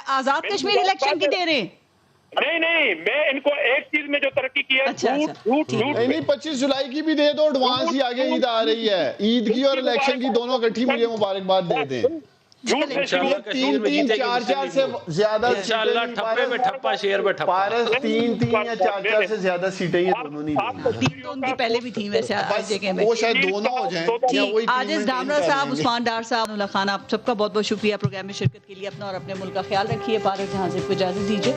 آزاد کشمیر الیکشن کی دے رہے ہیں؟ نہیں میں ان کو ایک چیز میں جو ترقی کی ہے نہیں 25 جولائی کی بھی دے دو ایڈوانس ہی. آگے عید آ رہی ہے، عید کی اور الیکشن کی دونوں اکٹھی مجھے مبارکباد دے دیں. 3 4 سے زیادہ انشاءاللہ ٹھپے میں ٹھپا شیر میں ٹھپا. پارس 3 یا 4 سے زیادہ سیٹیں یہ دونوں نہیں دیں. 3 تو ان کی پہلے بھی تھیں ویسے آج جگہ میں. وہ شاید دونوں ہو جائیں. عاجز ڈھامرا صاحب، عثمان ڈار صاحب، نولا خان، آپ سب کا بہت بہت شکریہ پروگرام میں شرکت کے لیے. اپنا اور اپنے ملک کا خیال رکھیے. پارس جہاں سے اجازت دیجیے.